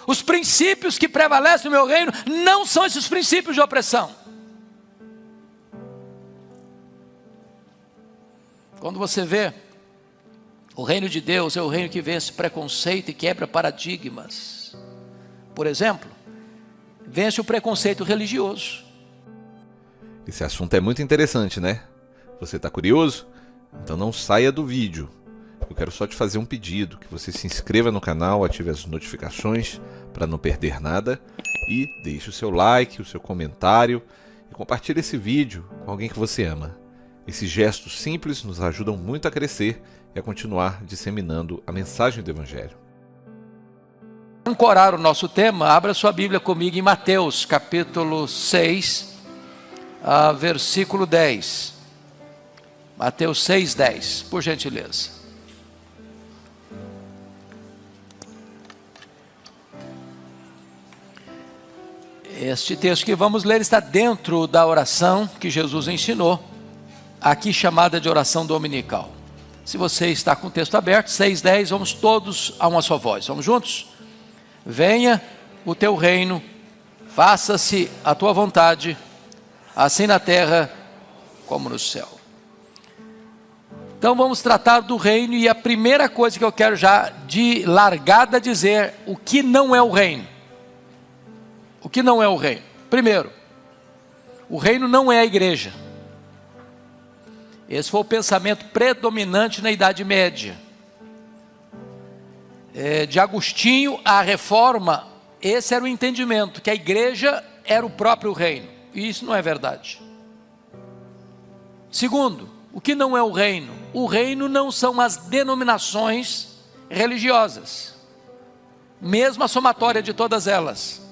Os princípios que prevalecem no meu reino não são esses princípios de opressão. Quando você vê, o reino de Deus é o reino que vence preconceito e quebra paradigmas. Por exemplo, vence o preconceito religioso. Esse assunto é muito interessante, né? Você está curioso? Então não saia do vídeo. Eu quero só te fazer um pedido, que você se inscreva no canal, ative as notificações para não perder nada e deixe o seu like, o seu comentário e compartilhe esse vídeo com alguém que você ama. Esses gestos simples nos ajudam muito a crescer e a continuar disseminando a mensagem do Evangelho. Para ancorar o nosso tema, abra sua Bíblia comigo em Mateus, capítulo 6, versículo 10. Mateus 6, 10, por gentileza. Este texto que vamos ler está dentro da oração que Jesus ensinou, aqui chamada de oração dominical. Se você está com o texto aberto, 6:10, vamos todos a uma só voz. Vamos juntos? Venha o teu reino, faça-se a tua vontade, assim na terra como no céu. Então vamos tratar do reino, e a primeira coisa que eu quero já de largada dizer, o que não é o reino. O que não é o reino? Primeiro, o reino não é a igreja. Esse foi o pensamento predominante na Idade Média. De Agostinho à Reforma, esse era o entendimento, que a igreja era o próprio reino. E isso não é verdade. Segundo, o que não é o reino? O reino não são as denominações religiosas. Mesmo a somatória de todas elas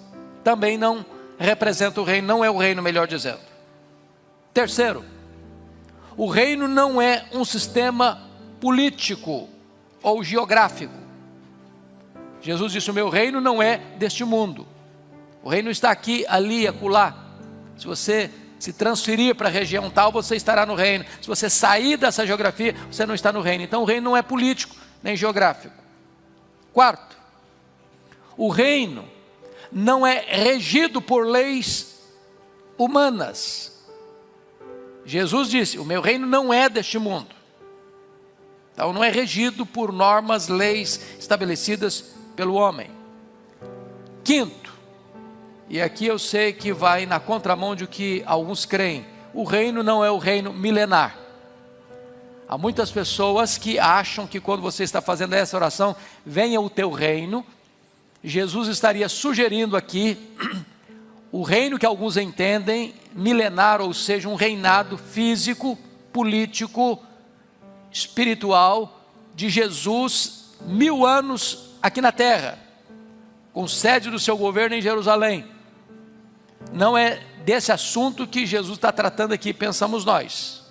também não representa o reino, não é o reino, melhor dizendo. Terceiro, o reino não é um sistema político ou geográfico. Jesus disse: o meu reino não é deste mundo. O reino está aqui, ali, acolá. Se você se transferir para a região tal, você estará no reino. Se você sair dessa geografia, você não está no reino. Então o reino não é político, nem geográfico. Quarto, o reino não é regido por leis humanas. Jesus disse: o meu reino não é deste mundo. Então não é regido por normas, leis estabelecidas pelo homem. Quinto, e aqui eu sei que vai na contramão de que alguns creem, o reino não é o reino milenar. Há muitas pessoas que acham que quando você está fazendo essa oração, venha o teu reino, Jesus estaria sugerindo aqui o reino que alguns entendem milenar, ou seja, um reinado físico, político, espiritual de Jesus, 1000 anos aqui na terra, com sede do seu governo em Jerusalém. Não é desse assunto que Jesus está tratando aqui, pensamos nós.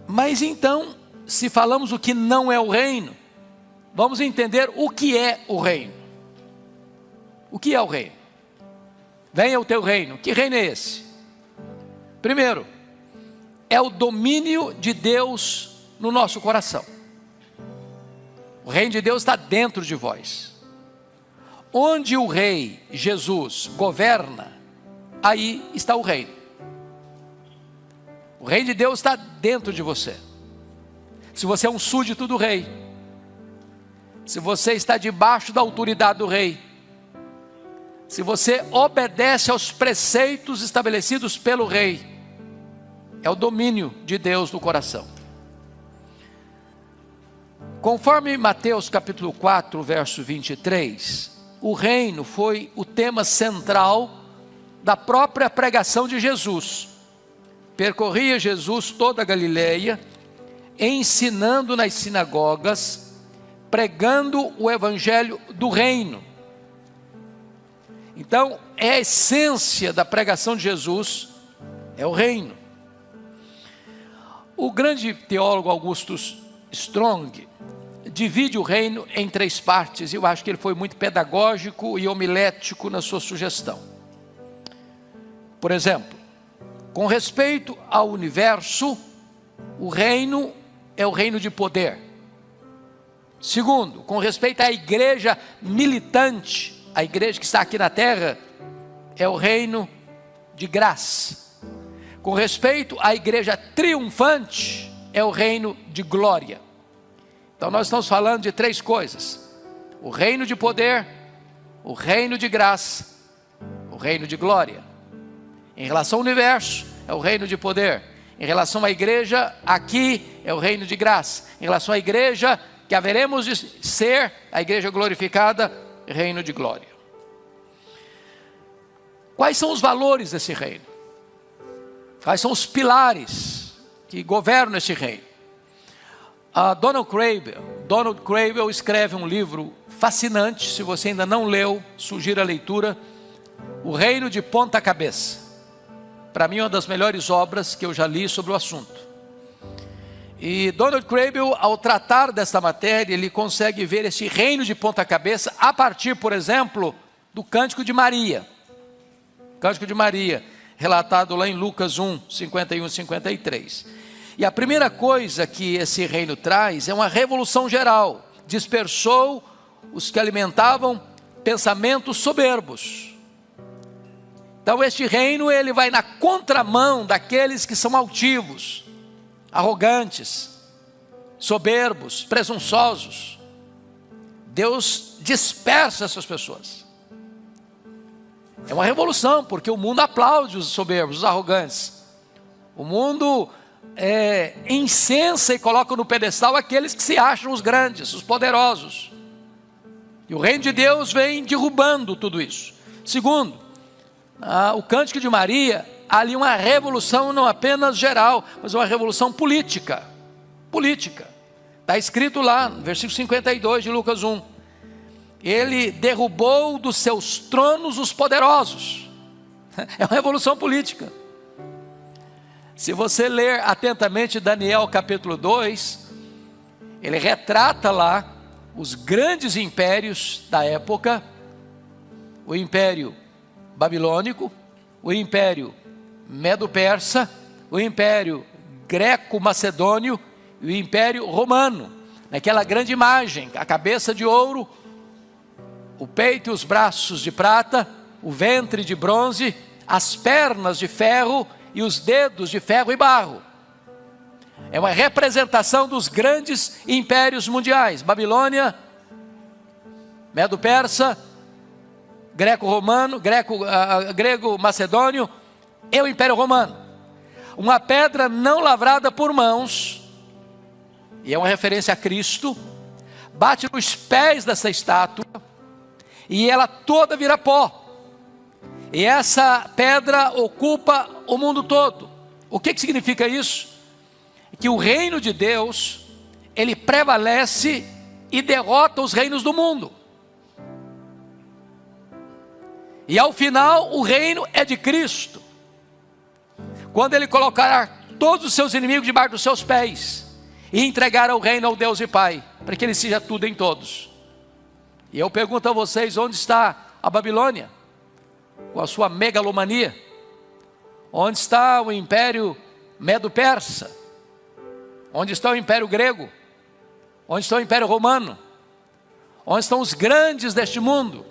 Mas então, se falamos o que não é o reino, vamos entender o que é o reino. O que é o reino? Venha o teu reino. Que reino é esse? Primeiro, é o domínio de Deus no nosso coração. O reino de Deus está dentro de vós. Onde o rei Jesus governa, aí está o reino. O reino de Deus está dentro de você. Se você é um súdito do rei, se você está debaixo da autoridade do rei, se você obedece aos preceitos estabelecidos pelo rei, é o domínio de Deus no coração. Conforme Mateus capítulo 4, verso 23, o reino foi o tema central da própria pregação de Jesus. Percorria Jesus toda a Galileia, ensinando nas sinagogas, pregando o evangelho do reino. Então, é a essência da pregação de Jesus, é o reino. O grande teólogo Augustus Strong divide o reino em 3 partes, e eu acho que ele foi muito pedagógico e homilético na sua sugestão. Por exemplo, com respeito ao universo, o reino é o reino de poder. Segundo, com respeito à igreja militante, a igreja que está aqui na terra, é o reino de graça. Com respeito à igreja triunfante, é o reino de glória. Então nós estamos falando de três coisas: o reino de poder, o reino de graça, o reino de glória. Em relação ao universo, é o reino de poder. Em relação à igreja, aqui é o reino de graça. Em relação à igreja que haveremos de ser, a igreja glorificada, reino de glória. Quais são os valores desse reino? Quais são os pilares que governam esse reino? Donald Cravel escreve um livro fascinante. Se você ainda não leu, sugiro a leitura. O Reino de Ponta Cabeça. Para mim, uma das melhores obras que eu já li sobre o assunto. E Donald Cravel, ao tratar desta matéria, ele consegue ver esse reino de ponta cabeça a partir, por exemplo, do Cântico de Maria. Cântico de Maria, relatado lá em Lucas 1, 51 e 53. E a primeira coisa que esse reino traz é uma revolução geral. Dispersou os que alimentavam pensamentos soberbos. Então este reino, ele vai na contramão daqueles que são altivos, arrogantes, soberbos, presunçosos. Deus dispersa essas pessoas. É uma revolução, porque o mundo aplaude os soberbos, os arrogantes. O mundo incensa e coloca no pedestal aqueles que se acham os grandes, os poderosos. E o reino de Deus vem derrubando tudo isso. Segundo, o Cântico de Maria, há ali uma revolução não apenas geral, mas uma revolução política. Política. Está escrito lá, no versículo 52 de Lucas 1. Ele derrubou dos seus tronos os poderosos. É uma revolução política. Se você ler atentamente Daniel capítulo 2, ele retrata lá os grandes impérios da época. O império babilônico, o império medo-persa, o império greco-macedônio e o império romano. Naquela grande imagem, a cabeça de ouro, o peito e os braços de prata, o ventre de bronze, as pernas de ferro e os dedos de ferro e barro. É uma representação dos grandes impérios mundiais: Babilônia, Medo-Persa, Greco-Romano, Grego-Macedônio e o Império Romano. Uma pedra não lavrada por mãos, e é uma referência a Cristo, bate nos pés dessa estátua, e ela toda vira pó. E essa pedra ocupa o mundo todo. O que significa isso? Que o reino de Deus, ele prevalece e derrota os reinos do mundo. E ao final, o reino é de Cristo. Quando ele colocar todos os seus inimigos debaixo dos seus pés e entregar o reino ao Deus e Pai, para que ele seja tudo em todos. E eu pergunto a vocês, onde está a Babilônia? Com a sua megalomania? Onde está o império medo-persa? Onde está o império grego? Onde está o império romano? Onde estão os grandes deste mundo?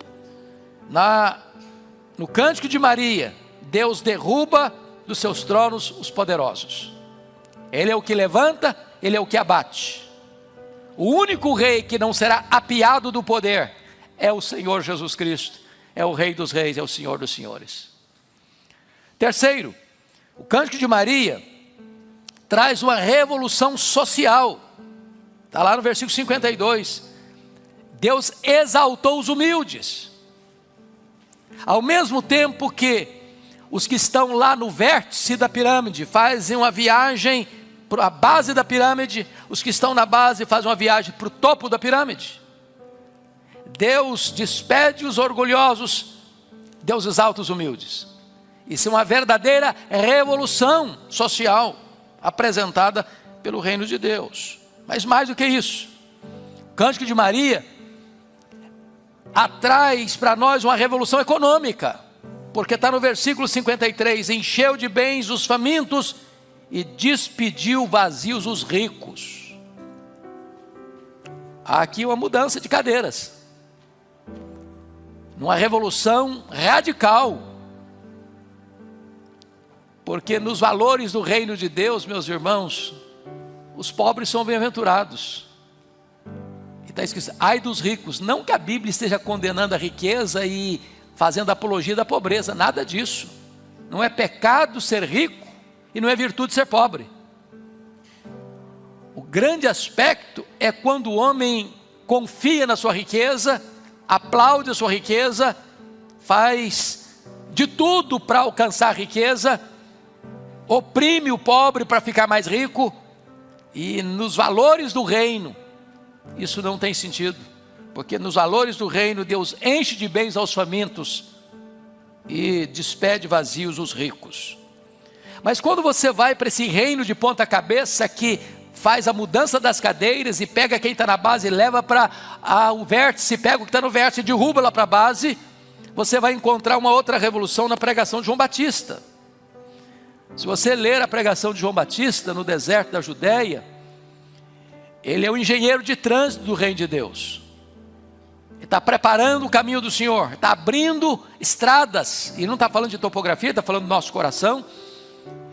No Cântico de Maria, Deus derruba dos seus tronos os poderosos. Ele é o que levanta, ele é o que abate. O único rei que não será apiado do poder é o Senhor Jesus Cristo. É o Rei dos Reis, é o Senhor dos Senhores. Terceiro, o Cântico de Maria traz uma revolução social. Está lá no versículo 52. Deus exaltou os humildes. Ao mesmo tempo que os que estão lá no vértice da pirâmide fazem uma viagem para a base da pirâmide, os que estão na base fazem uma viagem para o topo da pirâmide. Deus despede os orgulhosos, Deus exalta os humildes. Isso é uma verdadeira revolução social apresentada pelo reino de Deus. Mas mais do que isso, o Cântico de Maria traz para nós uma revolução econômica, porque está no versículo 53, encheu de bens os famintos e despediu vazios os ricos. há aqui uma mudança de cadeiras, uma revolução radical, porque nos valores do reino de Deus, meus irmãos, os pobres são bem-aventurados. E está escrito, ai dos ricos. Não que a Bíblia esteja condenando a riqueza e fazendo apologia da pobreza, nada disso. Não é pecado ser rico e não é virtude ser pobre. O grande aspecto é quando o homem confia na sua riqueza, aplaude a sua riqueza, faz de tudo para alcançar a riqueza, oprime o pobre para ficar mais rico. E nos valores do reino, isso não tem sentido, porque nos valores do reino, Deus enche de bens aos famintos e despede vazios os ricos. Mas quando você vai para esse reino de ponta cabeça, que faz a mudança das cadeiras e pega quem está na base e leva para o vértice, pega o que está no vértice e derruba lá para a base, você vai encontrar uma outra revolução na pregação de João Batista. Se você ler a pregação de João Batista no deserto da Judéia, ele é o engenheiro de trânsito do reino de Deus. Ele está preparando o caminho do Senhor, está abrindo estradas. E não está falando de topografia, está falando do nosso coração.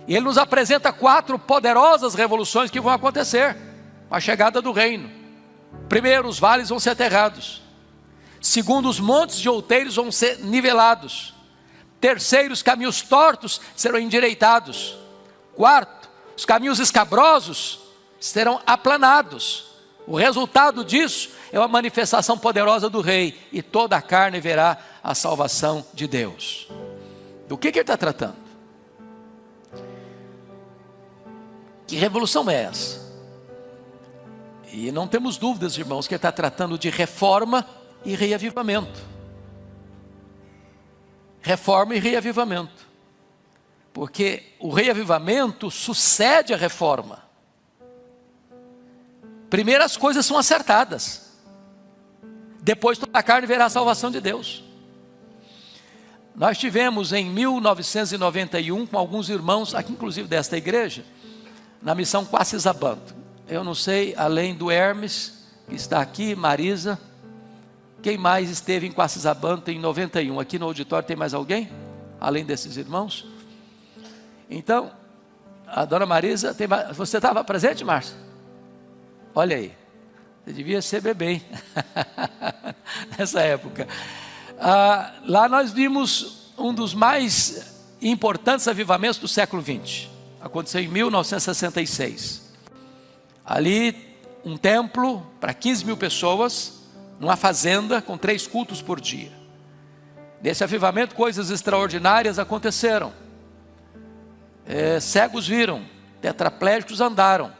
E ele nos apresenta 4 poderosas revoluções que vão acontecer com a chegada do reino. Primeiro, os vales vão ser aterrados. Segundo, os montes de outeiros vão ser nivelados. Terceiro, os caminhos tortos serão endireitados. Quarto, os caminhos escabrosos serão aplanados. O resultado disso é uma manifestação poderosa do rei, e toda a carne verá a salvação de Deus. Do que ele está tratando? Que revolução é essa? E não temos dúvidas, irmãos, que ele está tratando de reforma e reavivamento. Reforma e reavivamento, porque o reavivamento sucede à reforma. Primeiro as coisas são acertadas, depois toda a carne verá a salvação de Deus. Nós tivemos em 1991 com alguns irmãos, aqui inclusive desta igreja, na missão Quacisabanto. Eu não sei, além do Hermes, que está aqui, Marisa, quem mais esteve em Quacisabanto em 91? Aqui no auditório tem mais alguém? Além desses irmãos? Então, a dona Marisa, você estava presente, Márcia? Olha aí, você devia ser bebê, hein? Nessa época. Lá nós vimos um dos mais importantes avivamentos do século XX. Aconteceu em 1966. Ali, um templo para 15 mil pessoas, numa fazenda, com 3 cultos por dia. Nesse avivamento, coisas extraordinárias aconteceram. Cegos viram, tetraplégicos andaram,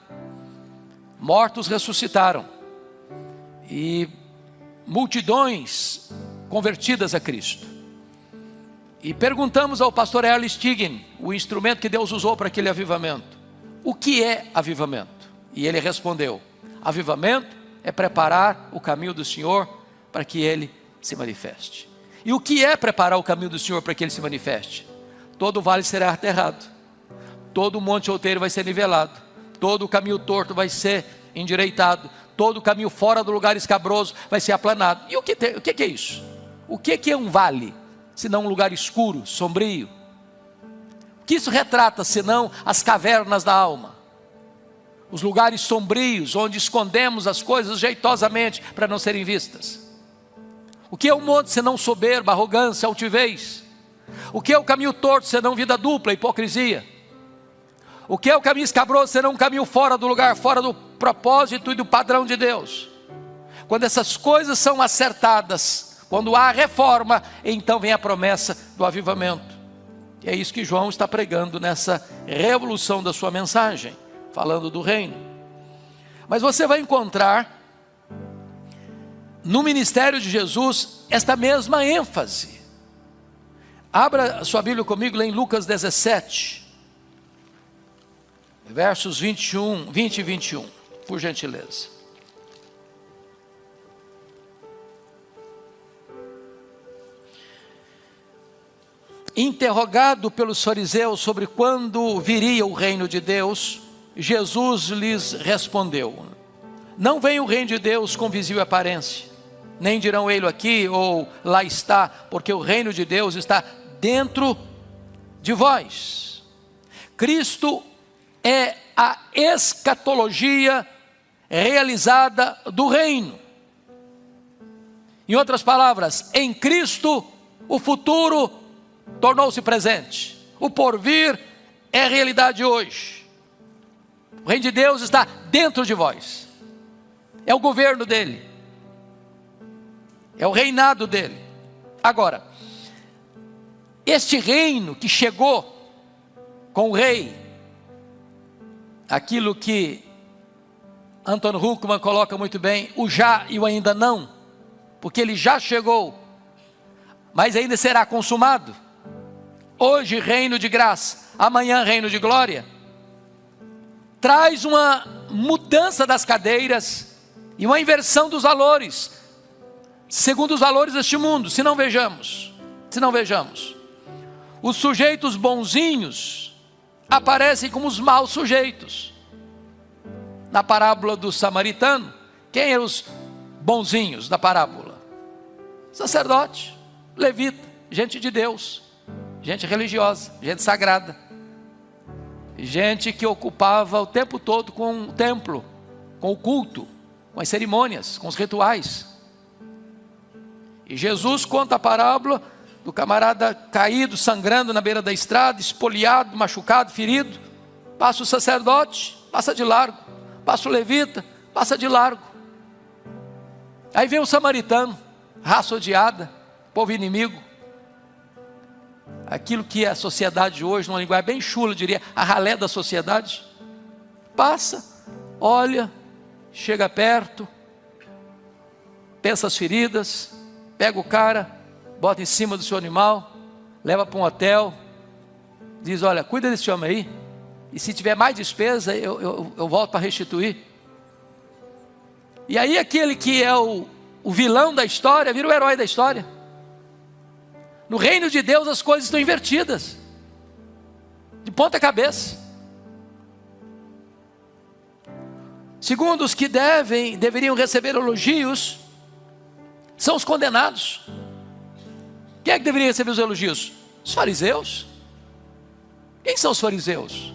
mortos ressuscitaram, e multidões convertidas a Cristo. E perguntamos ao pastor Erle Stigen, o instrumento que Deus usou para aquele avivamento: o que é avivamento? E ele respondeu: avivamento é preparar o caminho do Senhor para que Ele se manifeste. E o que é preparar o caminho do Senhor para que Ele se manifeste? Todo vale será aterrado, todo monte outeiro vai ser nivelado, todo o caminho torto vai ser endireitado, todo o caminho fora do lugar escabroso vai ser aplanado. E o que é isso? O que é um vale, senão um lugar escuro, sombrio? O que isso retrata, senão as cavernas da alma? Os lugares sombrios, onde escondemos as coisas jeitosamente para não serem vistas. O que é o monte senão soberba, arrogância, altivez? O que é o caminho torto senão vida dupla, hipocrisia? O que é o caminho escabroso senão um caminho fora do lugar, fora do propósito e do padrão de Deus? Quando essas coisas são acertadas, quando há reforma, então vem a promessa do avivamento. E é isso que João está pregando nessa revolução da sua mensagem, falando do reino. Mas você vai encontrar no ministério de Jesus esta mesma ênfase. Abra sua Bíblia comigo lá em Lucas 17, versos 20 e 21, por gentileza. Interrogado pelos fariseus sobre quando viria o reino de Deus, Jesus lhes respondeu: Não vem o reino de Deus com visível aparência, nem dirão ele aqui ou lá está, porque o reino de Deus está dentro de vós. Cristo é a escatologia realizada do reino. Em outras palavras, em Cristo o futuro tornou-se presente, o porvir é realidade hoje. O reino de Deus está dentro de vós, é o governo dele, é o reinado dele. Agora, este reino que chegou com o rei, aquilo que Anton Huckman coloca muito bem, o já e o ainda não, porque ele já chegou, mas ainda será consumado. Hoje reino de graça, amanhã reino de glória, traz uma mudança das cadeiras e uma inversão dos valores, segundo os valores deste mundo. Se não vejamos, os sujeitos bonzinhos aparecem como os maus sujeitos. Na parábola do samaritano, quem eram os bonzinhos da parábola? Sacerdote, levita, gente de Deus, gente religiosa, gente sagrada, gente que ocupava o tempo todo com o templo, com o culto, com as cerimônias, com os rituais. E Jesus conta a parábola do camarada caído, sangrando na beira da estrada, espoliado, machucado, ferido. Passa o sacerdote, passa de largo. Passa o levita, passa de largo. Aí vem o samaritano, raça odiada, povo inimigo. Aquilo que a sociedade hoje, numa linguagem bem chula, diria, a ralé da sociedade. Passa, olha, chega perto, pensa as feridas, pega o cara, bota em cima do seu animal, leva para um hotel, diz, olha, cuida desse homem aí, e se tiver mais despesa, eu volto para restituir. E aí aquele que é o vilão da história, vira o herói da história. No reino de Deus as coisas estão invertidas, de ponta cabeça. Segundo, os que deveriam receber elogios, são os condenados. Quem é que deveria receber os elogios? Os fariseus. Quem são os fariseus?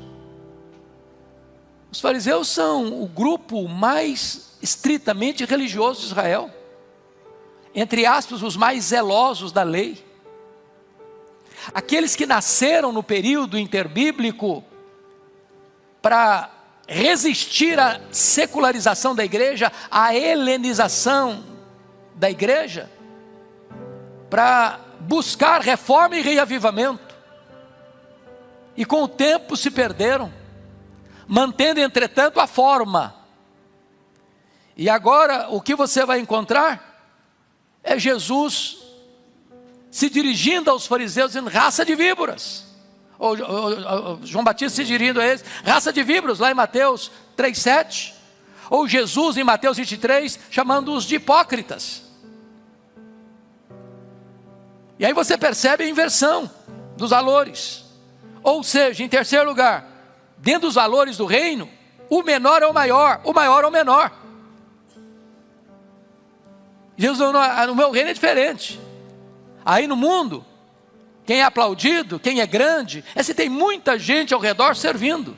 Os fariseus são o grupo mais estritamente religioso de Israel, entre aspas, os mais zelosos da lei. Aqueles que nasceram no período interbíblico para resistir à secularização da igreja, à helenização da igreja, para buscar reforma e reavivamento, e com o tempo se perderam, mantendo entretanto a forma. E agora o que você vai encontrar é Jesus se dirigindo aos fariseus, dizendo, raça de víboras. Ou João Batista se dirigindo a eles, raça de víboras, lá em Mateus 3,7. Ou Jesus em Mateus 23, chamando-os de hipócritas. E aí você percebe a inversão dos valores. Ou seja, em terceiro lugar, dentro dos valores do reino, o menor é o maior é o menor. Jesus falou, no meu reino é diferente. Aí no mundo, quem é aplaudido, quem é grande, é se tem muita gente ao redor servindo.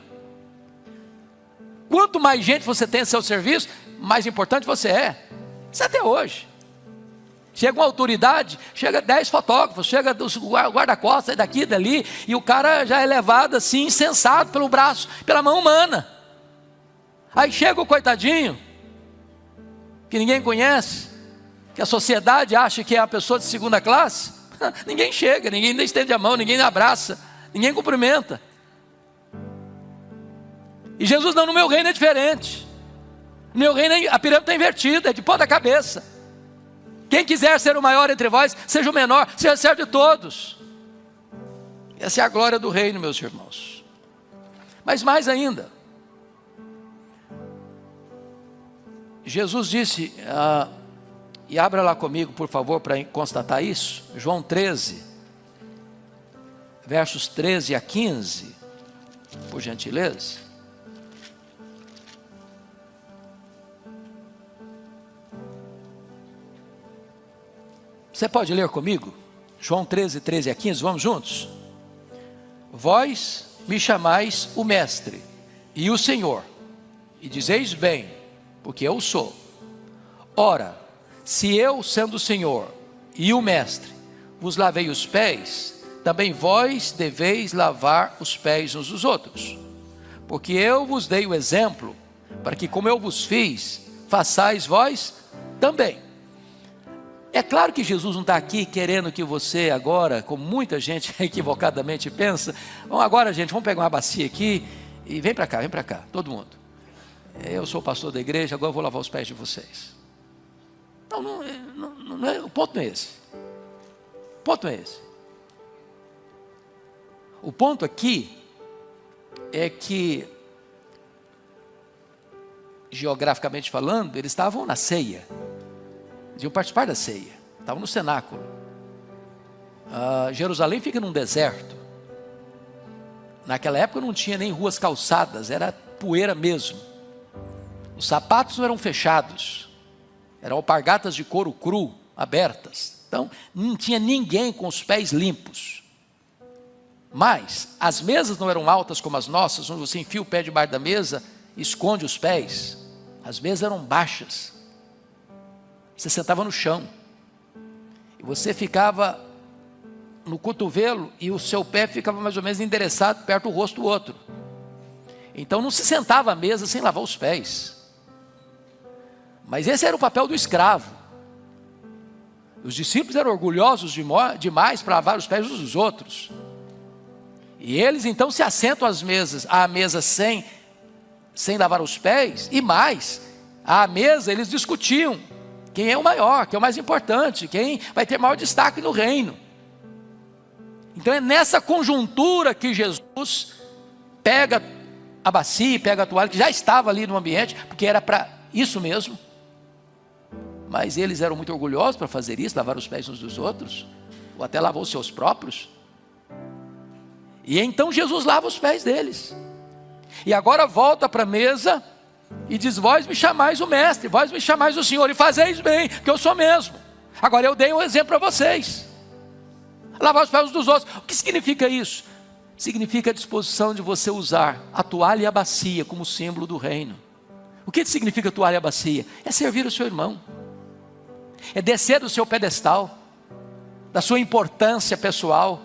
Quanto mais gente você tem a seu serviço, mais importante você é. Isso até hoje. Chega uma autoridade, chega 10 fotógrafos, chega os guarda-costas daqui e dali, e o cara já é levado assim, insensado pelo braço, pela mão humana. Aí chega o coitadinho, que ninguém conhece, que a sociedade acha que é a pessoa de segunda classe. Ninguém chega, ninguém estende a mão, ninguém abraça, ninguém cumprimenta. E Jesus não, no meu reino é diferente. No meu reino a pirâmide está invertida, é de ponta cabeça. Quem quiser ser o maior entre vós, seja o menor, seja servo de todos. Essa é a glória do reino, meus irmãos. Mas mais ainda, Jesus disse, e abra lá comigo, por favor, para constatar isso, João 13, versos 13 a 15, por gentileza. Você pode ler comigo? João 13, 13 a 15, vamos juntos? Vós me chamais o Mestre e o Senhor, e dizeis bem, porque eu sou. Ora, se eu, sendo o Senhor e o Mestre, vos lavei os pés, também vós deveis lavar os pés uns dos outros. Porque eu vos dei o exemplo, para que como eu vos fiz, façais vós também. É claro que Jesus não está aqui querendo que você agora, como muita gente equivocadamente pensa, vamos agora gente, vamos pegar uma bacia aqui e vem para cá, todo mundo. Eu sou o pastor da igreja, agora eu vou lavar os pés de vocês. Não, o ponto não é esse. O ponto não é esse. O ponto aqui é que, geograficamente falando, eles estavam na ceia, iam participar da ceia, estavam no cenáculo. Jerusalém fica num deserto. Naquela época não tinha nem ruas calçadas, era poeira mesmo. Os sapatos não eram fechados, eram alpargatas de couro cru, abertas. Então não tinha ninguém com os pés limpos. Mas as mesas não eram altas como as nossas, onde você enfia o pé debaixo da mesa e esconde os pés. As mesas eram baixas. Você sentava no chão e você ficava no cotovelo e o seu pé ficava mais ou menos endereçado perto do rosto do outro. Então não se sentava à mesa sem lavar os pés. Mas esse era o papel do escravo. Os discípulos eram orgulhosos demais para lavar os pés uns dos outros. E eles então se assentam à mesa sem lavar os pés. E mais, à mesa eles discutiam quem é o maior, quem é o mais importante, quem vai ter maior destaque no reino. Então é nessa conjuntura que Jesus pega a bacia, pega a toalha, que já estava ali no ambiente, porque era para isso mesmo. Mas eles eram muito orgulhosos para fazer isso, lavar os pés uns dos outros, ou até lavar os seus próprios. E então Jesus lava os pés deles. E agora volta para a mesa e diz: vós me chamais o Mestre, vós me chamais o Senhor, e fazeis bem, porque eu sou mesmo. Agora eu dei um exemplo para vocês. Lavar os pés uns dos outros. O que significa isso? Significa a disposição de você usar a toalha e a bacia como símbolo do reino. O que significa toalha e a bacia? É servir o seu irmão. É descer do seu pedestal, da sua importância pessoal,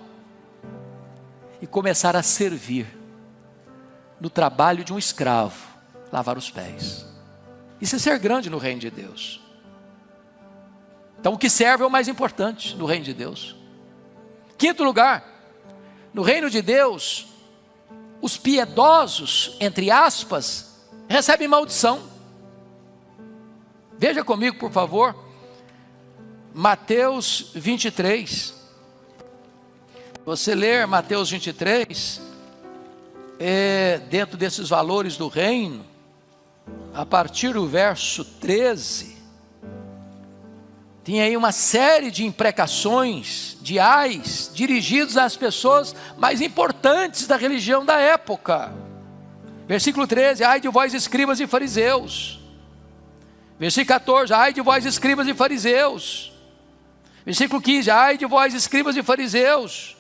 e começar a servir no trabalho de um escravo, lavar os pés. Isso é ser grande no reino de Deus. Então o que serve é o mais importante no reino de Deus. Quinto lugar, no reino de Deus, os piedosos, entre aspas, recebem maldição. Veja comigo, por favor, Mateus 23. Você ler Mateus 23, dentro desses valores do reino, a partir do verso 13, tem aí uma série de imprecações, de ais, dirigidos às pessoas mais importantes da religião da época. Versículo 13, ai de vós escribas e fariseus. Versículo 14, ai de vós escribas e fariseus. Versículo 15, ai de vós escribas e fariseus.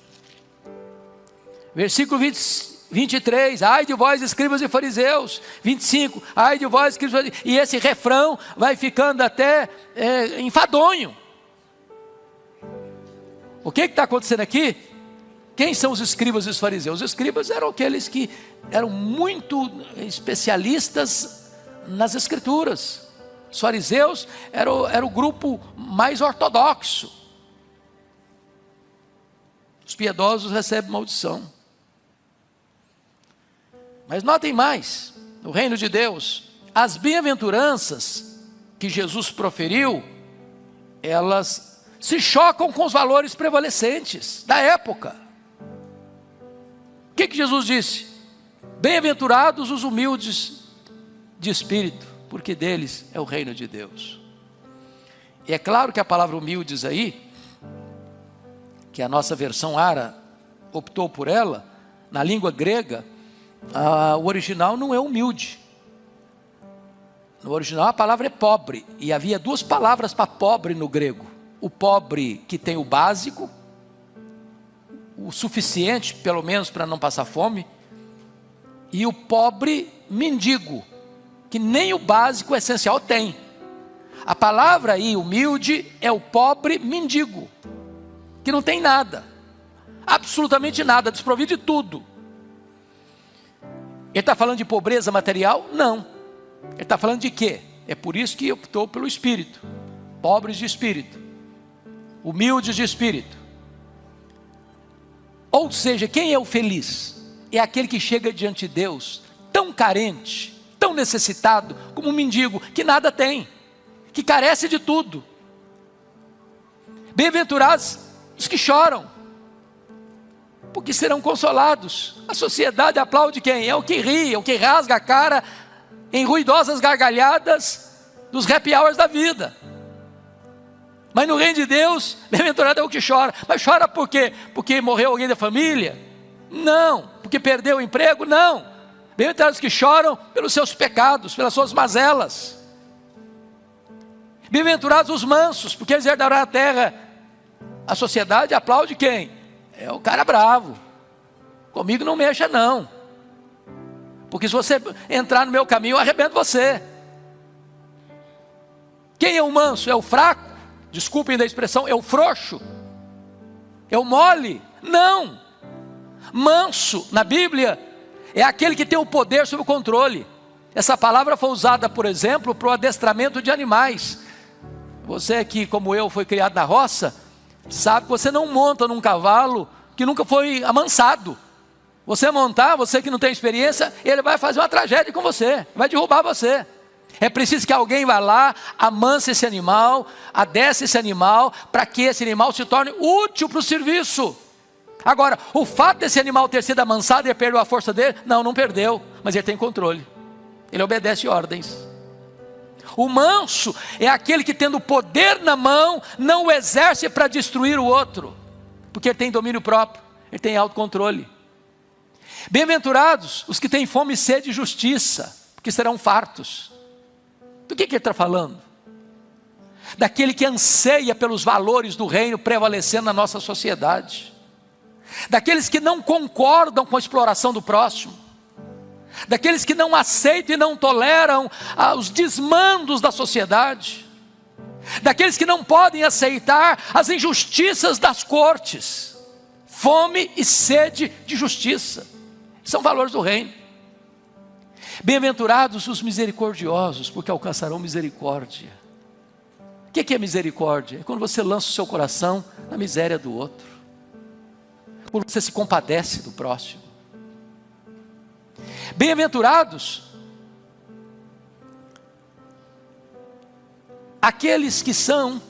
Versículo 23, ai de vós escribas e fariseus. 25, ai de vós escribas e fariseus. E esse refrão vai ficando até enfadonho. O que está acontecendo aqui? Quem são os escribas e os fariseus? Os escribas eram aqueles que eram muito especialistas nas escrituras. Os fariseus era o grupo mais ortodoxo. Os piedosos recebem maldição. Mas notem mais, no reino de Deus, as bem-aventuranças que Jesus proferiu, elas se chocam com os valores prevalecentes da época. O que Jesus disse? Bem-aventurados os humildes de espírito, porque deles é o reino de Deus. E é claro que a palavra humildes aí, que a nossa versão ARA optou por ela, na língua grega, o original não é humilde. No original a palavra é pobre, e havia duas palavras para pobre no grego. o pobre que tem o básico, o suficiente, pelo menos para não passar fome, e o pobre mendigo, que nem o básico essencial tem. A palavra aí, humilde, é o pobre mendigo, que não tem nada, absolutamente nada, desprovido de tudo. Ele está falando de pobreza material? Não. Ele está falando de quê? É por isso que optou pelo espírito. Pobres de espírito, humildes de espírito. Ou seja, quem é o feliz? É aquele que chega diante de Deus tão carente, tão necessitado, como um mendigo, que nada tem, que carece de tudo. Bem-aventurados os que choram, porque serão consolados. A sociedade aplaude quem? É o que ri, é o que rasga a cara em ruidosas gargalhadas dos happy hours da vida. Mas no reino de Deus, bem-aventurado é o que chora. Mas chora por quê? Porque morreu alguém da família? Não. Porque perdeu o emprego? Não. Bem-aventurados que choram pelos seus pecados, pelas suas mazelas. Bem-aventurados os mansos, porque eles herdarão a terra. A sociedade aplaude quem? É o cara bravo. Comigo não mexa não. Porque se você entrar no meu caminho, eu arrebento você. Quem é o manso? É o fraco? Desculpem da expressão, é o frouxo? É o mole? Não. Manso, na Bíblia, é aquele que tem o poder sob o controle. Essa palavra foi usada, por exemplo, para o adestramento de animais. Você que, como eu, foi criado na roça, sabe que você não monta num cavalo que nunca foi amansado. Você montar, você que não tem experiência, ele vai fazer uma tragédia com você, vai derrubar você. É preciso que alguém vá lá, amanse esse animal, adestre esse animal, para que esse animal se torne útil para o serviço. Agora, o fato desse animal ter sido amansado e perdeu a força dele, não perdeu, mas ele tem controle, ele obedece ordens. O manso é aquele que, tendo o poder na mão, não o exerce para destruir o outro, porque ele tem domínio próprio, ele tem autocontrole. Bem-aventurados os que têm fome e sede de justiça, porque serão fartos. Do que ele está falando? Daquele que anseia pelos valores do reino prevalecendo na nossa sociedade, daqueles que não concordam com a exploração do próximo, daqueles que não aceitam e não toleram os desmandos da sociedade, daqueles que não podem aceitar as injustiças das cortes. Fome e sede de justiça são valores do reino. Bem-aventurados os misericordiosos, porque alcançarão misericórdia. O que é misericórdia? É quando você lança o seu coração na miséria do outro, quando você se compadece do próximo. Bem-aventurados aqueles que são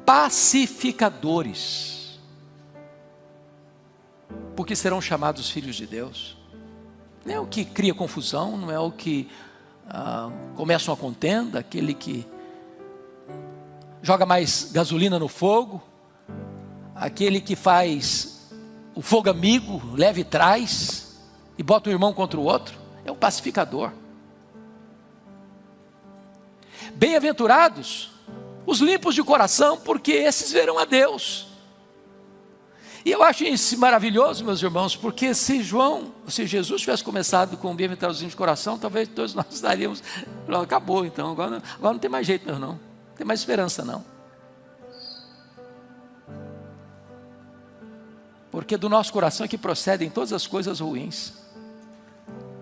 pacificadores, porque serão chamados filhos de Deus. Não é o que cria confusão, não é o que começa uma contenda, aquele que joga mais gasolina no fogo, aquele que faz o fogo amigo, leva e traz, e bota um irmão contra o outro. É o pacificador. Bem-aventurados os limpos de coração, porque esses verão a Deus. E eu acho isso maravilhoso, meus irmãos, porque se Jesus tivesse começado com bem-aventurados de coração, talvez todos nós estaríamos, acabou então, agora não tem mais jeito não tem mais esperança não. Porque do nosso coração é que procedem todas as coisas ruins.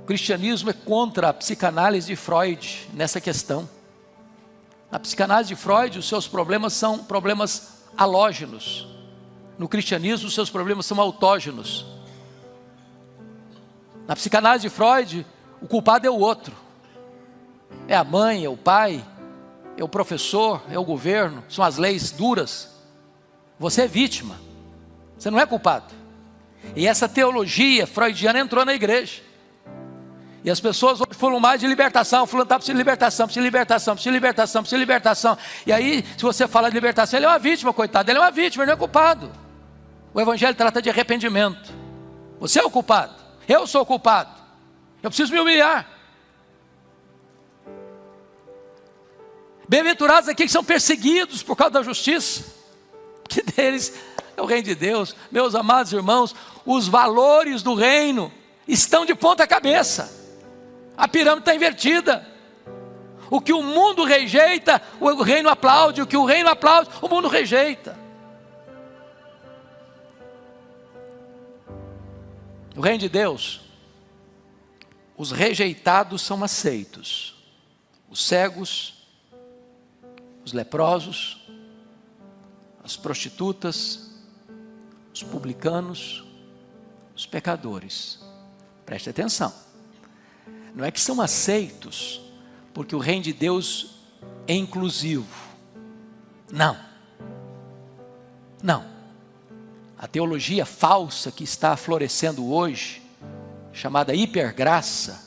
O cristianismo é contra a psicanálise de Freud nessa questão. Na psicanálise de Freud, os seus problemas são problemas halógenos. No cristianismo, os seus problemas são autógenos. Na psicanálise de Freud, o culpado é o outro. É a mãe, é o pai, é o professor, é o governo, são as leis duras. Você é vítima, você não é culpado. E essa teologia freudiana entrou na igreja. E as pessoas hoje falam mais de libertação, falando, precisa de libertação, precisa de libertação, precisa de libertação, precisa de libertação. E aí, se você fala de libertação, ele é uma vítima, coitado, ele é uma vítima, ele não é culpado. O evangelho trata de arrependimento. Você é o culpado, eu sou o culpado, eu preciso me humilhar. Bem-aventurados aqueles que são perseguidos por causa da justiça. que deles é o reino de Deus. Meus amados irmãos, os valores do reino estão de ponta cabeça. A pirâmide está invertida. O que o mundo rejeita, o reino aplaude. O que o reino aplaude, o mundo rejeita. O reino de Deus, os rejeitados são aceitos. Os cegos, os leprosos, as prostitutas, os publicanos, os pecadores. Preste atenção. Não é que são aceitos porque o reino de Deus é inclusivo. Não. Não. A teologia falsa que está florescendo hoje, chamada hipergraça,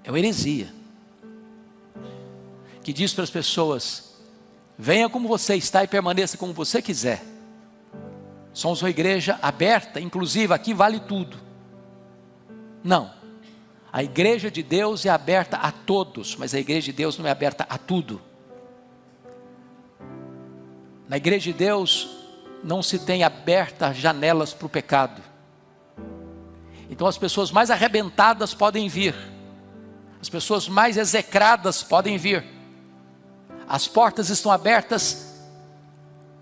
é uma heresia. Que diz para as pessoas: venha como você está e permaneça como você quiser. Somos uma igreja aberta, inclusive aqui vale tudo. Não. A igreja de Deus é aberta a todos, mas a igreja de Deus não é aberta a tudo. Na igreja de Deus não se tem abertas janelas para o pecado. Então as pessoas mais arrebentadas podem vir. As pessoas mais execradas podem vir. As portas estão abertas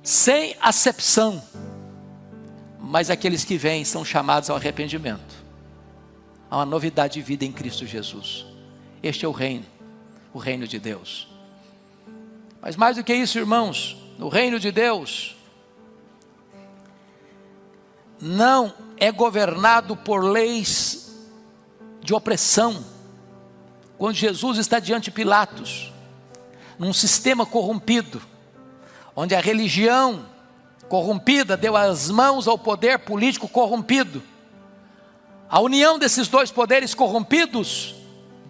sem acepção. Mas aqueles que vêm são chamados ao arrependimento. Há uma novidade de vida em Cristo Jesus. Este é o reino de Deus. Mas mais do que isso, irmãos, no reino de Deus, não é governado por leis de opressão. Quando Jesus está diante de Pilatos, num sistema corrompido, onde a religião corrompida deu as mãos ao poder político corrompido, a união desses dois poderes corrompidos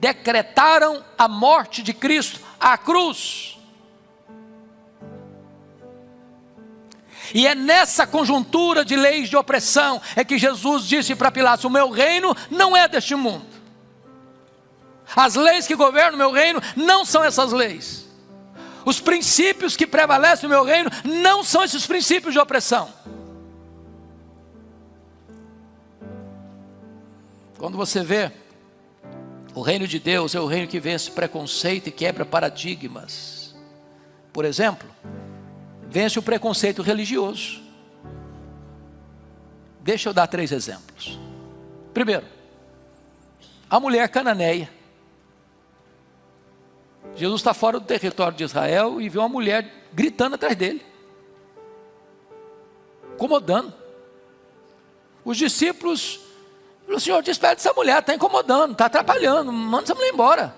decretaram a morte de Cristo à cruz. E é nessa conjuntura de leis de opressão é que Jesus disse para Pilatos: o meu reino não é deste mundo. As leis que governam o meu reino não são essas leis. Os princípios que prevalecem no meu reino não são esses princípios de opressão. Quando você vê, o reino de Deus é o reino que vence preconceito e quebra paradigmas. Por exemplo, vence o preconceito religioso. Deixa eu dar 3 exemplos. Primeiro, a mulher cananeia. Jesus está fora do território de Israel e vê uma mulher gritando atrás dele, incomodando. Os discípulos falaram: Senhor, despede essa mulher, está incomodando, está atrapalhando, manda essa mulher embora.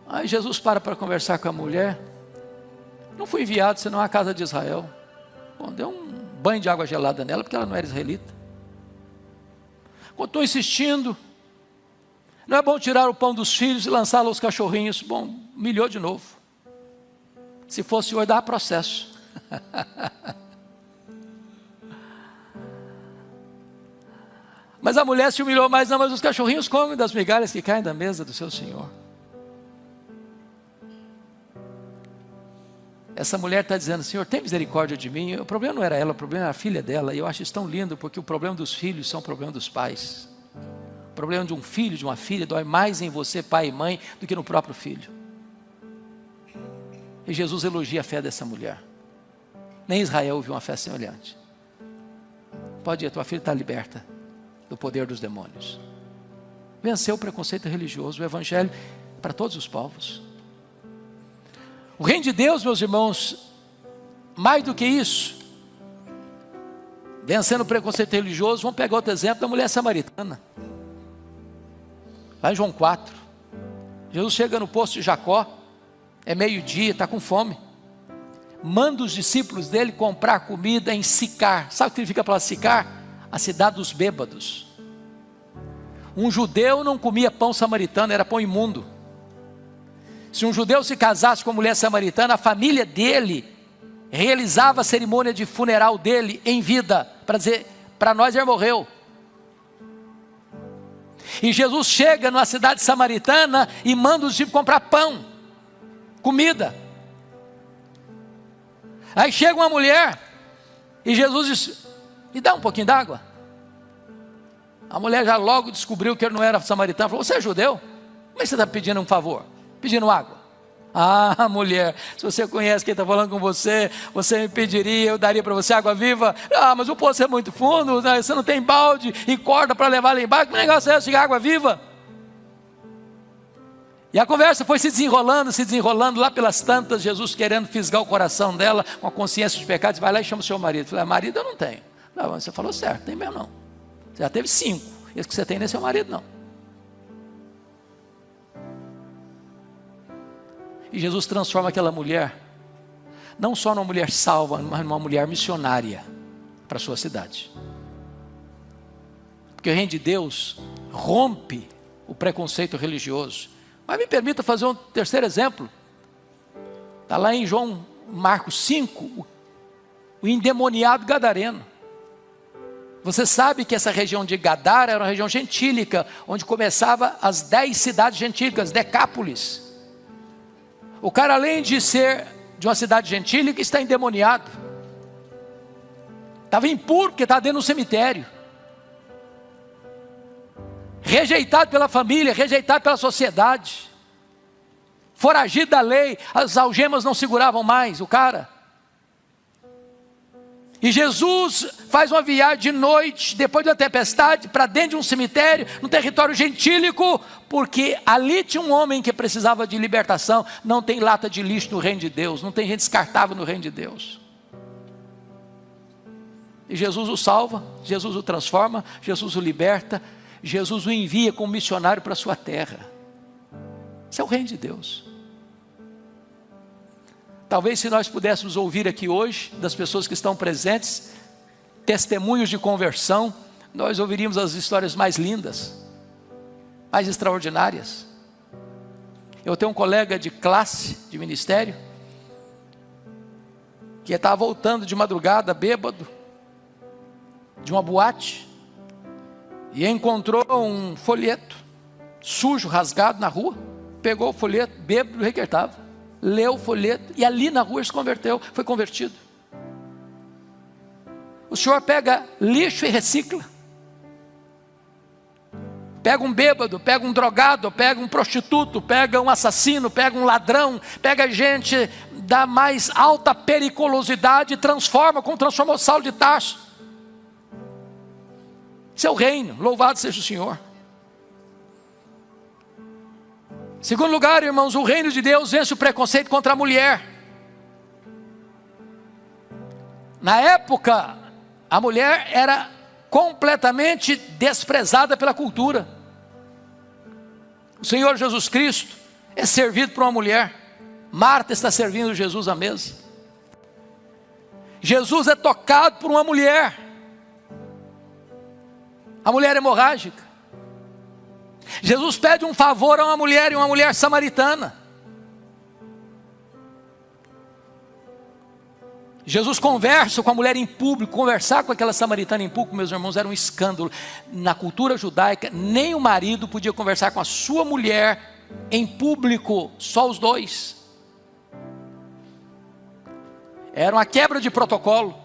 Aí Jesus para conversar com a mulher. Não fui enviado senão à casa de Israel. Bom, deu um banho de água gelada nela, porque ela não era israelita. Continuou insistindo. Não é bom tirar o pão dos filhos e lançá-lo aos cachorrinhos. Bom, humilhou de novo. Se fosse hoje, dava processo. Mas a mulher se humilhou mais. Não, mas os cachorrinhos comem das migalhas que caem da mesa do seu Senhor. Essa mulher está dizendo: Senhor, tem misericórdia de mim. O problema não era ela, o problema era a filha dela. E eu acho isso tão lindo, porque o problema dos filhos são o problema dos pais. O problema de um filho, de uma filha, dói mais em você, pai e mãe, do que no próprio filho. E Jesus elogia a fé dessa mulher. Nem Israel viu uma fé semelhante. Pode ir, tua filha está liberta do poder dos demônios. Venceu o preconceito religioso, o evangelho para todos os povos. O reino de Deus, meus irmãos, mais do que isso, vencendo o preconceito religioso, vamos pegar outro exemplo da mulher samaritana. Lá em João 4, Jesus chega no poço de Jacó, é meio-dia, está com fome, manda os discípulos dele comprar comida em Sicar. Sabe o que significa a palavra Sicar? A cidade dos bêbados. Um judeu não comia pão samaritano, era pão imundo. Se um judeu se casasse com uma mulher samaritana, a família dele realizava a cerimônia de funeral dele em vida, para dizer: para nós ele morreu. E Jesus chega numa cidade samaritana e manda os discípulos comprar pão, comida. Aí chega uma mulher e Jesus diz: me dá um pouquinho d'água. A mulher já logo descobriu que ele não era samaritano. Falou: você é judeu? Como é que você está pedindo um favor? Pedindo água? Ah, mulher, se você conhece quem está falando com você, você me pediria, eu daria para você água viva. Ah, mas o poço é muito fundo, né? Você não tem balde e corda para levar lá embaixo. Que negócio é esse de água viva? E a conversa foi se desenrolando, lá pelas tantas, Jesus querendo fisgar o coração dela, com a consciência de pecados. Vai lá e chama o seu marido. Falei: marido eu não tenho. Não, você falou certo, tem mesmo não. Você já teve 5, esse que você tem não é seu marido não. E Jesus transforma aquela mulher, não só numa mulher salva, mas numa mulher missionária para a sua cidade. Porque o reino de Deus rompe o preconceito religioso. Mas me permita fazer um terceiro exemplo. Está lá em Marcos 5, o endemoniado gadareno. Você sabe que essa região de Gadara era uma região gentílica, onde começava as 10 cidades gentílicas, Decápolis. O cara, além de ser de uma cidade gentílica, está endemoniado. Estava impuro, porque estava dentro de um cemitério. Rejeitado pela família, rejeitado pela sociedade. Foragido da lei, as algemas não seguravam mais o cara. E Jesus faz uma viagem de noite, depois de uma tempestade, para dentro de um cemitério, num território gentílico, porque ali tinha um homem que precisava de libertação. Não tem lata de lixo no reino de Deus, não tem gente descartável no reino de Deus. E Jesus o salva, Jesus o transforma, Jesus o liberta, Jesus o envia como missionário para a sua terra. Isso é o reino de Deus. Talvez se nós pudéssemos ouvir aqui hoje, das pessoas que estão presentes, testemunhos de conversão, nós ouviríamos as histórias mais lindas, mais extraordinárias. Eu tenho um colega de classe, de ministério, que estava voltando de madrugada, bêbado, de uma boate, e encontrou um folheto, sujo, rasgado na rua, pegou o folheto, bêbado, requertava. Leu o folheto e ali na rua ele se converteu, foi convertido. O Senhor pega lixo e recicla. Pega um bêbado, pega um drogado, pega um prostituto, pega um assassino, pega um ladrão, pega gente da mais alta periculosidade e transforma, como transformou Saulo de Tarso. Esse é o reino, louvado seja o Senhor. Segundo lugar, irmãos, o reino de Deus vence o preconceito contra a mulher. Na época, a mulher era completamente desprezada pela cultura. O Senhor Jesus Cristo é servido por uma mulher. Marta está servindo Jesus à mesa. Jesus é tocado por uma mulher. A mulher hemorrágica. Jesus pede um favor a uma mulher, e uma mulher samaritana. Jesus conversa com a mulher em público. Conversar com aquela samaritana em público, meus irmãos, era um escândalo. Na cultura judaica, nem o marido podia conversar com a sua mulher em público, só os dois. Era uma quebra de protocolo.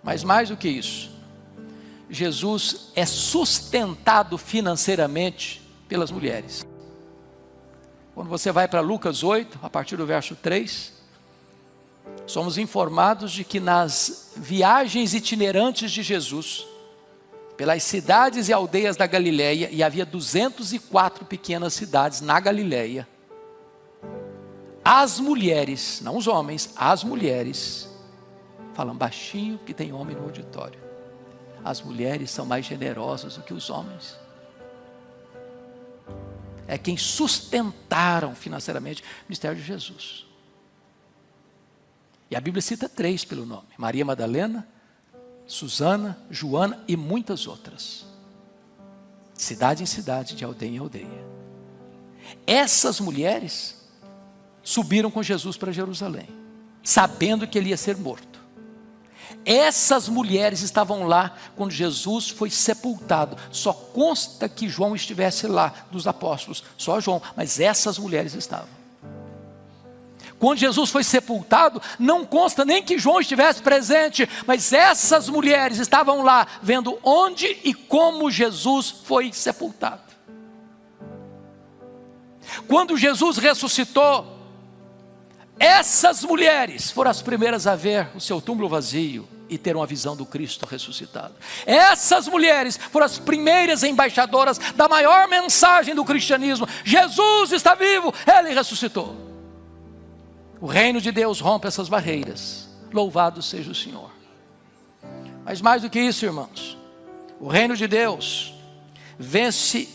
Mas mais do que isso, Jesus é sustentado financeiramente pelas mulheres. Quando você vai para Lucas 8, a partir do verso 3, somos informados de que nas viagens itinerantes de Jesus, pelas cidades e aldeias da Galileia, e havia 204 pequenas cidades na Galileia, as mulheres, não os homens, as mulheres, falam baixinho que tem homem no auditório. As mulheres são mais generosas do que os homens. É quem sustentaram financeiramente o ministério de Jesus. E a Bíblia cita 3 pelo nome: Maria Madalena, Susana, Joana e muitas outras. Cidade em cidade, de aldeia em aldeia. Essas mulheres subiram com Jesus para Jerusalém, sabendo que ele ia ser morto. Essas mulheres estavam lá quando Jesus foi sepultado. Só consta que João estivesse lá, dos apóstolos, só João, mas essas mulheres estavam. Quando Jesus foi sepultado, não consta nem que João estivesse presente, mas essas mulheres estavam lá, vendo onde e como Jesus foi sepultado. Quando Jesus ressuscitou, essas mulheres foram as primeiras a ver o seu túmulo vazio e ter uma visão do Cristo ressuscitado. Essas mulheres foram as primeiras embaixadoras da maior mensagem do cristianismo: Jesus está vivo, Ele ressuscitou. O reino de Deus rompe essas barreiras. Louvado seja o Senhor. Mas mais do que isso, irmãos, o reino de Deus vence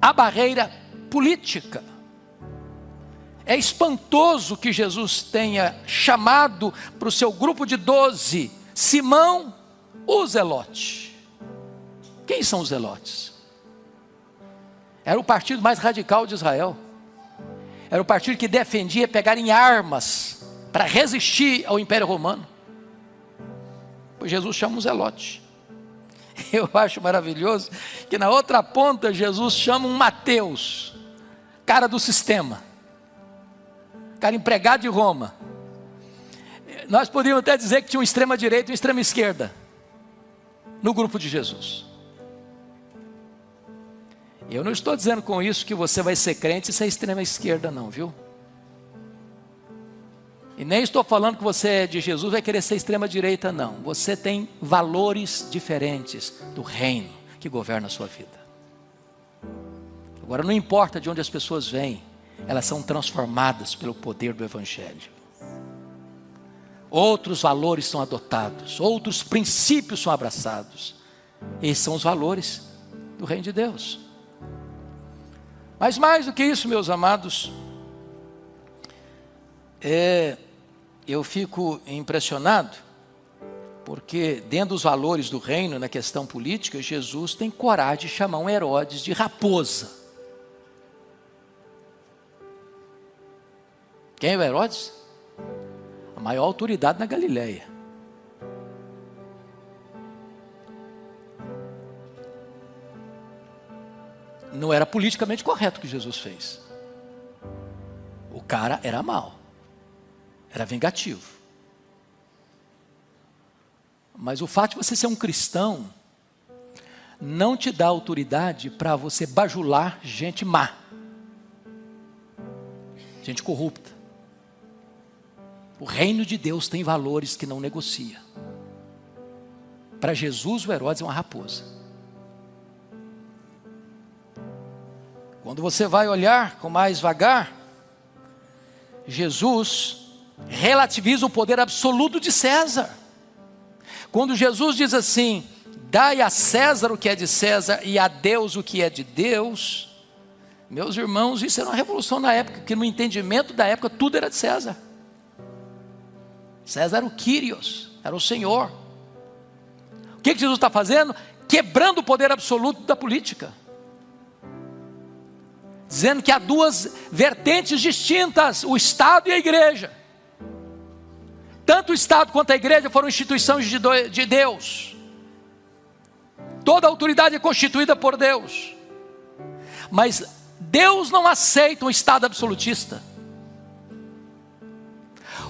a barreira política. É espantoso que Jesus tenha chamado para o seu grupo de 12, Simão, o Zelote. Quem são os Zelotes? Era o partido mais radical de Israel. Era o partido que defendia pegar em armas para resistir ao Império Romano. Pois Jesus chama um Zelote. Eu acho maravilhoso que na outra ponta Jesus chama um Mateus, cara do sistema, cara empregado de Roma. Nós poderíamos até dizer que tinha uma extrema direita e uma extrema esquerda no grupo de Jesus. Eu não estou dizendo com isso que você vai ser crente e ser extrema esquerda não, viu? E nem estou falando que você é de Jesus vai querer ser extrema direita não. Você tem valores diferentes do reino que governa a sua vida. Agora não importa de onde as pessoas vêm, elas são transformadas pelo poder do Evangelho. Outros valores são adotados, outros princípios são abraçados. Esses são os valores do reino de Deus. Mas mais do que isso, meus amados, eu fico impressionado, porque dentro dos valores do reino, na questão política, Jesus tem coragem de chamar um Herodes de raposa. Quem é o Herodes? A maior autoridade na Galileia. Não era politicamente correto o que Jesus fez. O cara era mau, era vingativo. Mas o fato de você ser um cristão não te dá autoridade para você bajular gente má, gente corrupta. O reino de Deus tem valores que não negocia. Para Jesus, o Herodes é uma raposa. Quando você vai olhar com mais vagar, Jesus relativiza o poder absoluto de César. Quando Jesus diz assim: dai a César o que é de César e a Deus o que é de Deus. Meus irmãos, isso era uma revolução na época, que no entendimento da época tudo era de César. César era o Kyrios, era o Senhor. O que Jesus está fazendo? Quebrando o poder absoluto da política. Dizendo que há duas vertentes distintas, o Estado e a igreja. Tanto o Estado quanto a igreja foram instituições de Deus. Toda a autoridade é constituída por Deus. Mas Deus não aceita um Estado absolutista.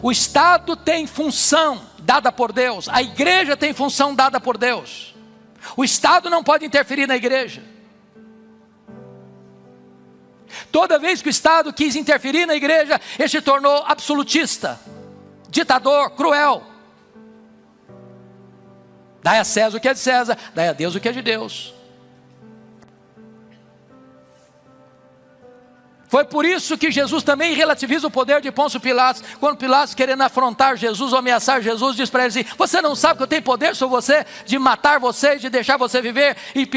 O Estado tem função dada por Deus, a igreja tem função dada por Deus. O Estado não pode interferir na igreja. Toda vez que o Estado quis interferir na igreja, ele se tornou absolutista, ditador, cruel. Dai a César o que é de César, dai a Deus o que é de Deus. Foi por isso que Jesus também relativiza o poder de Pôncio Pilatos. Quando Pilatos, querendo afrontar Jesus ou ameaçar Jesus, diz para ele assim: você não sabe que eu tenho poder sobre você, de matar você, de deixar você viver? E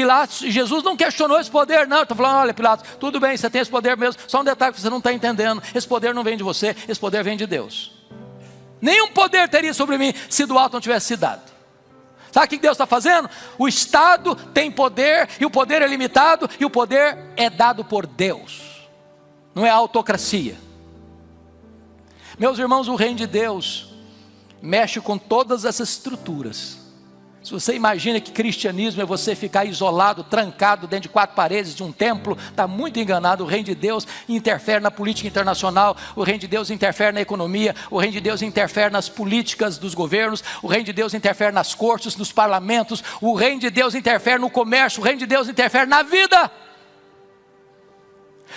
Jesus não questionou esse poder, não. Estou falando: olha, Pilatos, tudo bem, você tem esse poder mesmo, só um detalhe que você não está entendendo: esse poder não vem de você, esse poder vem de Deus. Nenhum poder teria sobre mim se do alto não tivesse sido dado. Sabe o que Deus está fazendo? O Estado tem poder, e o poder é limitado, e o poder é dado por Deus. Não é autocracia. Meus irmãos, o reino de Deus mexe com todas essas estruturas. Se você imagina que cristianismo é você ficar isolado, trancado dentro de 4 paredes de um templo, está muito enganado. O reino de Deus interfere na política internacional, o reino de Deus interfere na economia, o reino de Deus interfere nas políticas dos governos, o reino de Deus interfere nas cortes, nos parlamentos, o reino de Deus interfere no comércio, o reino de Deus interfere na vida.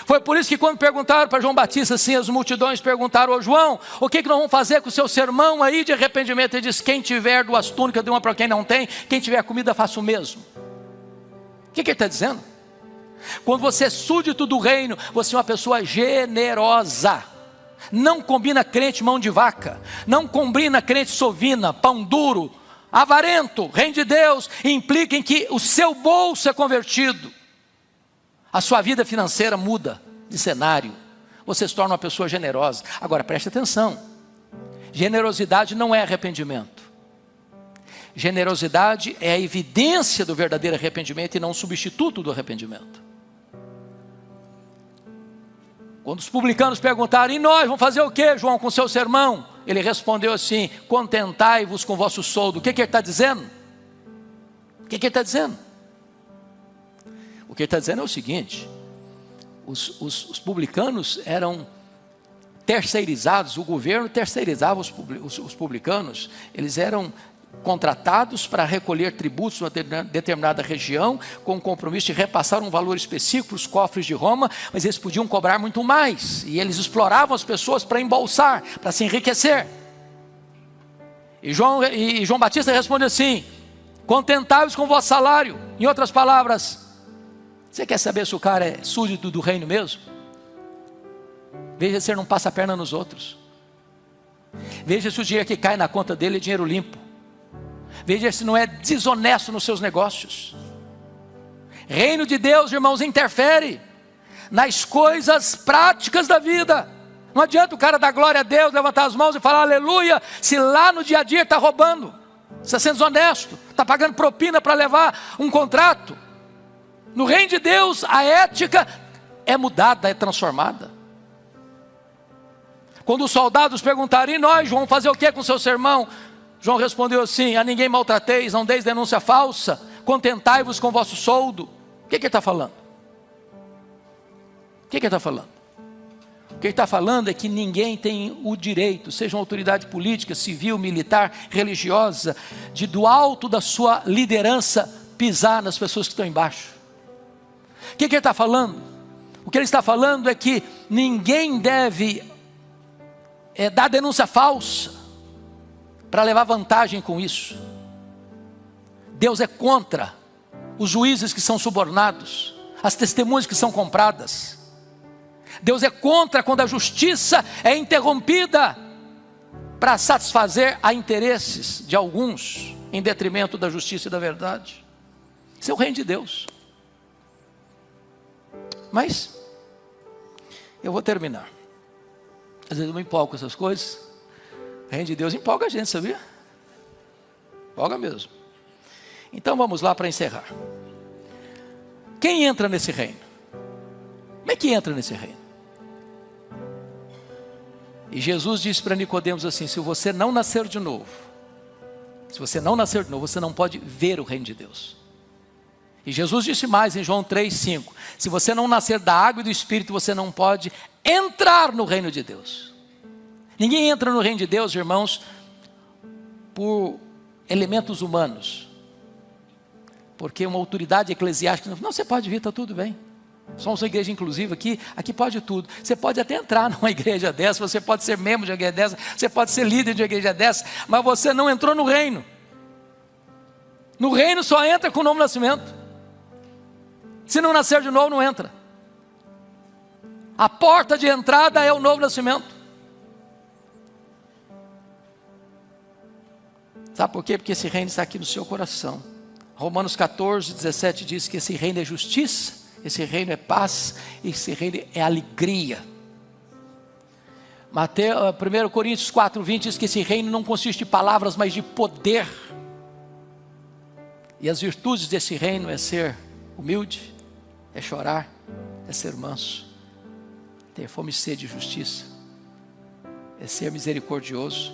Foi por isso que quando perguntaram para João Batista, assim, as multidões perguntaram: ô João, o que nós vamos fazer com o seu sermão aí de arrependimento? Ele disse: quem tiver 2 túnicas, dê uma para quem não tem, quem tiver comida, faça o mesmo. O que ele está dizendo? Quando você é súdito do reino, você é uma pessoa generosa. Não combina crente mão de vaca, não combina crente sovina, pão duro, avarento. Reino de Deus implica em que o seu bolso é convertido. A sua vida financeira muda de cenário. Você se torna uma pessoa generosa. Agora preste atenção. Generosidade não é arrependimento. Generosidade é a evidência do verdadeiro arrependimento e não um substituto do arrependimento. Quando os publicanos perguntaram: e nós vamos fazer o que, João, com seu sermão? Ele respondeu assim: contentai-vos com vosso soldo. O que ele está dizendo? O que ele está dizendo? O que ele está dizendo é o seguinte: os publicanos eram terceirizados, o governo terceirizava os publicanos, eles eram contratados para recolher tributos numa determinada região, com o compromisso de repassar um valor específico para os cofres de Roma, mas eles podiam cobrar muito mais, e eles exploravam as pessoas para embolsar, para se enriquecer. E João Batista responde assim: contentai-vos com o vosso salário. Em outras palavras, você quer saber se o cara é súdito do reino mesmo? Veja se ele não passa a perna nos outros. Veja se o dinheiro que cai na conta dele é dinheiro limpo. Veja se não é desonesto nos seus negócios. Reino de Deus, irmãos, interfere nas coisas práticas da vida. Não adianta o cara dar glória a Deus, levantar as mãos e falar aleluia, se lá no dia a dia está roubando, está sendo desonesto, está pagando propina para levar um contrato. No reino de Deus, a ética é mudada, é transformada. Quando os soldados perguntaram: e nós, João, fazer o que com o seu sermão? João respondeu assim: a ninguém maltrateis, não deis denúncia falsa, contentai-vos com o vosso soldo. O que ele está falando? O que ele está falando? O que ele está falando é que ninguém tem o direito, seja uma autoridade política, civil, militar, religiosa, de do alto da sua liderança pisar nas pessoas que estão embaixo. O que ele está falando? O que ele está falando é que ninguém deve dar denúncia falsa para levar vantagem com isso. Deus é contra os juízes que são subornados, as testemunhas que são compradas. Deus é contra quando a justiça é interrompida para satisfazer a interesses de alguns, em detrimento da justiça e da verdade. Isso é o reino de Deus. Mas eu vou terminar. Às vezes eu me empolgo com essas coisas. O reino de Deus empolga a gente, sabia? Empolga mesmo. Então vamos lá para encerrar. Quem entra nesse reino? Como é que entra nesse reino? E Jesus disse para Nicodemos assim: se você não nascer de novo, você não pode ver o reino de Deus. E Jesus disse mais em João 3,5: se você não nascer da água e do Espírito, você não pode entrar no reino de Deus. Ninguém entra no reino de Deus, irmãos, por elementos humanos, porque uma autoridade eclesiástica não, você pode vir, está tudo bem. Somos uma igreja inclusiva aqui pode tudo. Você pode até entrar numa igreja dessa, você pode ser membro de uma igreja dessa, você pode ser líder de uma igreja dessa, mas você não entrou no reino. No reino só entra com o novo nascimento. Se não nascer de novo, não entra. A porta de entrada é o novo nascimento. Sabe por quê? Porque esse reino está aqui no seu coração. Romanos 14:17 diz que esse reino é justiça, esse reino é paz, esse reino é alegria. 1 Coríntios 4:20 diz que esse reino não consiste de palavras, mas de poder. E as virtudes desse reino é ser humilde, é chorar, é ser manso, ter fome e sede de justiça, é ser misericordioso,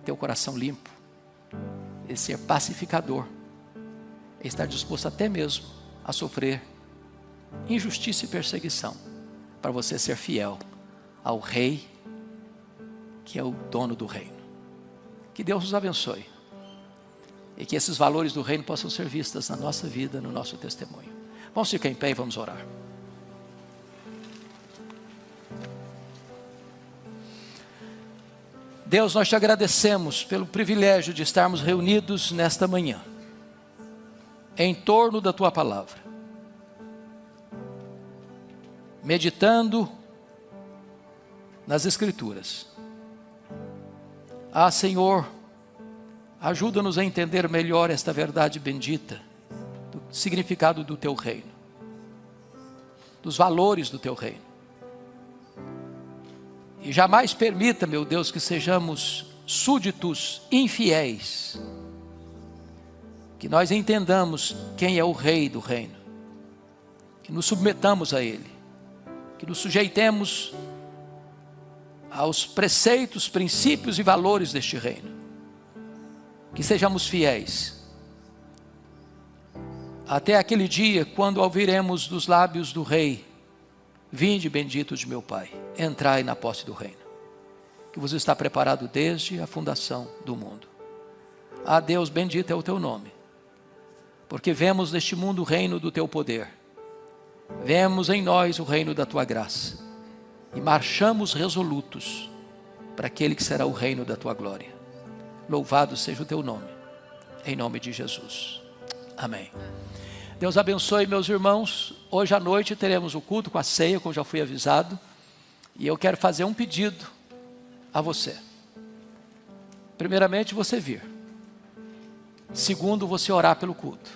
ter o coração limpo, e ser pacificador, e estar disposto até mesmo a sofrer injustiça e perseguição, para você ser fiel ao Rei, que é o dono do reino. Que Deus nos abençoe, e que esses valores do reino possam ser vistos na nossa vida, no nosso testemunho. Vamos ficar em pé e vamos orar. Deus, nós te agradecemos pelo privilégio de estarmos reunidos nesta manhã, em torno da tua palavra, meditando nas Escrituras. Senhor, ajuda-nos a entender melhor esta verdade bendita, do significado do teu reino, dos valores do teu reino. E jamais permita, meu Deus, que sejamos súditos infiéis, que nós entendamos quem é o Rei do reino, que nos submetamos a Ele, que nos sujeitemos aos preceitos, princípios e valores deste reino, que sejamos fiéis, até aquele dia quando ouviremos dos lábios do Rei: vinde bendito de meu Pai, entrai na posse do reino, que vos está preparado desde a fundação do mundo. Deus, bendito é o teu nome, porque vemos neste mundo o reino do teu poder, vemos em nós o reino da tua graça, e marchamos resolutos para aquele que será o reino da tua glória. Louvado seja o teu nome, em nome de Jesus, amém. Deus abençoe, meus irmãos. Hoje à noite teremos o culto com a ceia, como já fui avisado, e eu quero fazer um pedido a você. Primeiramente, você vir. Segundo, você orar pelo culto.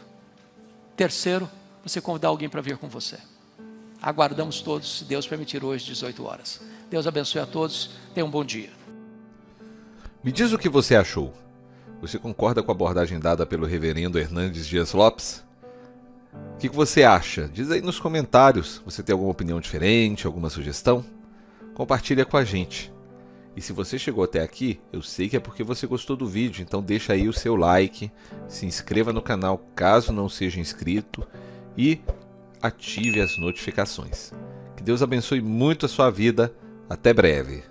Terceiro, você convidar alguém para vir com você. Aguardamos todos, se Deus permitir, hoje, 18 horas. Deus abençoe a todos, tenha um bom dia. Me diz o que você achou. Você concorda com a abordagem dada pelo reverendo Hernandes Dias Lopes? O que você acha? Diz aí nos comentários. Você tem alguma opinião diferente, alguma sugestão? Compartilha com a gente. E se você chegou até aqui, eu sei que é porque você gostou do vídeo, então deixa aí o seu like, se inscreva no canal caso não seja inscrito e ative as notificações. Que Deus abençoe muito a sua vida. Até breve.